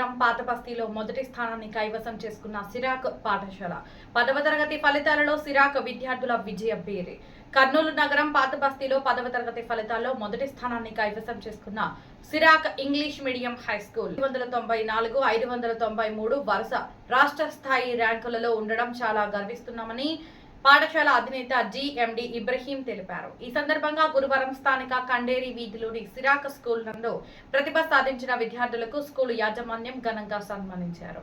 నగరం పాతబస్తీలో మొదటి స్థానాన్ని కైవసం చేసుకున్న సిరాక్ పాఠశాల 10వ తరగతి ఫలితాలలో సిరాక్ విద్యార్థుల విజయ పేరే. కర్నూలు నగరం పాతబస్తీలో 10వ తరగతి ఫలితాల్లో మొదటి స్థానాన్ని కైవసం చేసుకున్న సిరాక్ ఇంగ్లీష్ మీడియం హై స్కూల్ 594, 593 వరుస రాష్ట్ర స్థాయి ర్యాంకులలో ఉండడం చాలా గర్విస్తున్నామని పాఠశాల అధినేత జిఎండి ఇబ్రహీం తెలిపారు. ఈ సందర్భంగా గురువారం స్థానిక కండేరి వీధిలోని సిరాక్ స్కూల్ నందు ప్రతిభ సాధించిన విద్యార్థులకు స్కూల్ యాజమాన్యం ఘనంగా సన్మానించారు.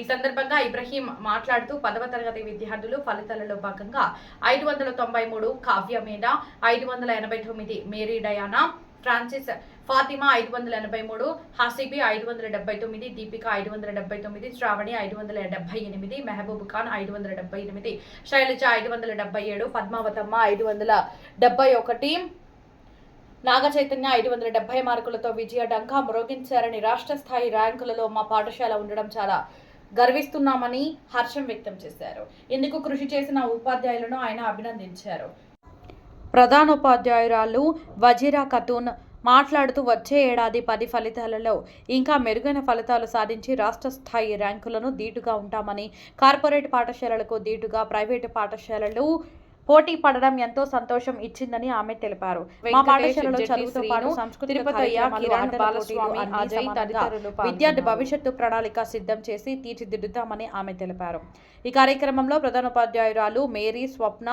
ఈ సందర్భంగా ఇబ్రహీం మాట్లాడుతూ 10వ తరగతి విద్యార్థులు ఫలితాలలో భాగంగా 593 కావ్య మీద, 589 Mary Diana, Francis Fatima 583, Hasibi 579, Deepika 579, Sravani 578, Mehboob Khan 578, Sailaja 577, Padmavathamma 571, Naga Chaitanya 570 మార్కులతో విజయ డంకా మ్రోగించారని, రాష్ట్ర స్థాయి ర్యాంకులలో మా పాఠశాల ఉండడం చాలా గర్విస్తున్నామని హర్షం వ్యక్తం చేశారు. ఇందుకు కృషి చేసిన ఉపాధ్యాయులను ఆయన అభినందించారు. ప్రధానోపాధ్యాయురాలు వజీరా ఖతూన్ మాట్లాడుతూ వచ్చే ఏడాది 10 ఫలితాలలో ఇంకా మెరుగైన ఫలితాలు సాధించి రాష్ట్ర స్థాయి ర్యాంకులను ధీటుగా ఉంటామని, కార్పొరేట్ పాఠశాలలకు ధీటుగా ప్రైవేటు పాఠశాలలు పోటీ పడడం ఎంతో సంతోషం ఇచ్చిందని ఆమె తెలిపారు. మా పాఠశాలలో చదువుతో పాటు సంస్కృతి విద్యార్థి భవిష్యత్తు ప్రణాళిక సిద్ధం చేసి తీర్చిదిద్దుతామని ఆమె తెలిపారు. ఈ కార్యక్రమంలో ప్రధానోపాధ్యాయురాలు మేరీ స్వప్న,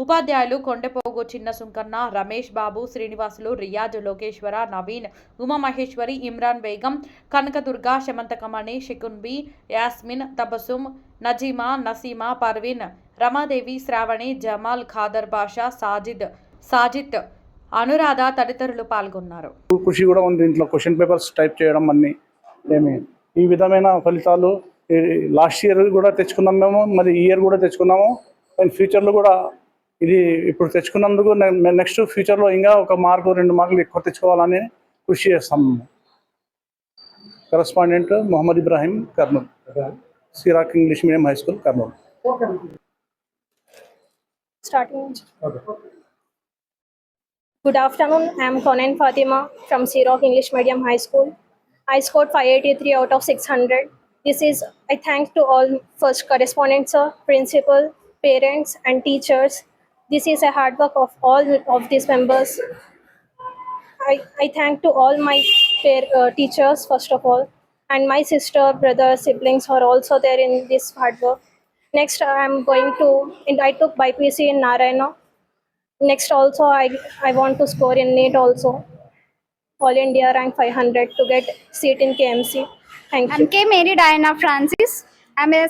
ఉపాధ్యాయులు కొండపోగు చిన్న సుంకన్న, రమేష్ బాబు, శ్రీనివాసులు, రియాజ్, లోకేశ్వర, నవీన్, ఉమామహేశ్వరి, ఇమ్రాన్ బేగం, కనకదుర్గ, శమంతకమణి, షికున్బి, యాస్మిన్, తబసుమ్, నజీమా, నసీమా, పర్వీన్, రమాదేవి, శ్రావణి, జమాల్, ఖాదర్ బాషా, సాజిద్, అనురాధ తదితరులు పాల్గొన్నారు. కృషి కూడా ఉంది దీంట్లో. క్వశ్చన్ పేపర్స్ టైప్ చేయడం అన్ని ఈ విధమైన ఫలితాలు లాస్ట్ ఇయర్ కూడా తెచ్చుకున్నాం మేము, మరి ఈ ఇయర్ కూడా తెచ్చుకున్నాము. అండ్ ఫ్యూచర్లో కూడా ఇది ఇప్పుడు తెచ్చుకున్నందుకు నెక్స్ట్ ఫ్యూచర్లో ఇంకా 1 మార్కు 2 మార్కులు ఎక్కువ తెచ్చుకోవాలని కృషి చేస్తాము. కరెస్పాండెంట్ మొహమ్మద్ ఇబ్రాహీం, కర్నూలు, సిరాక్ English medium high school, Kurnool. Starting. Good afternoon. I am Konen Fatima from Siroc English Medium High School. I scored 583 out of 600. I thank to all first correspondents, sir, principal, parents and teachers. This is a hard work of all of these members. I thank to all my teachers first of all, and my sister, brother, siblings are also there in this hard work. Next, I am going to, and I took BPC in Narayana. Next also, I want to score in NEET also. All India rank 500 to get seat in KMC. Thank you. I'm K. Mary Diana Francis. I'm a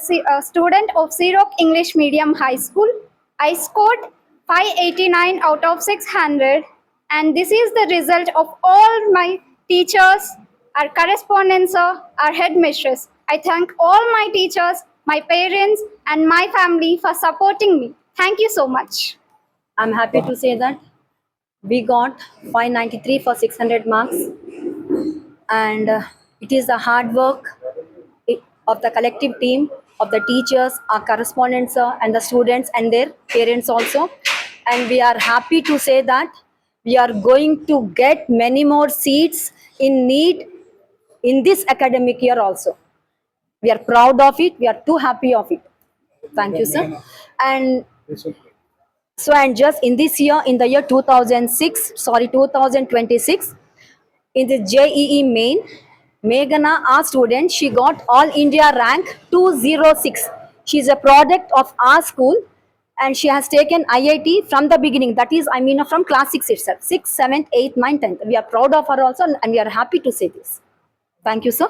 student of Siroc English Medium High School. I scored 589 out of 600. And this is the result of all my teachers, our correspondents, our headmistress. I thank all my teachers, my parents and my family for supporting me. Thank you so much. I'm happy to say that we got 593 for 600 marks, and it is the hard work of the collective team of the teachers, our correspondents and the students and their parents also. And we are happy to say that we are going to get many more seats in NEET in this academic year also. We are proud of it. We are too happy of it. Thank you, sir. And so, and just in this year, in the year 2026, in the JEE main, Meghana, our student, she got all India rank 206. She is a product of our school, and she has taken IIT from the beginning. That is, I mean, from class 6 itself, 6th, 7th, 8th, 9th, 10th. We are proud of her also, and we are happy to say this. Thank you, sir.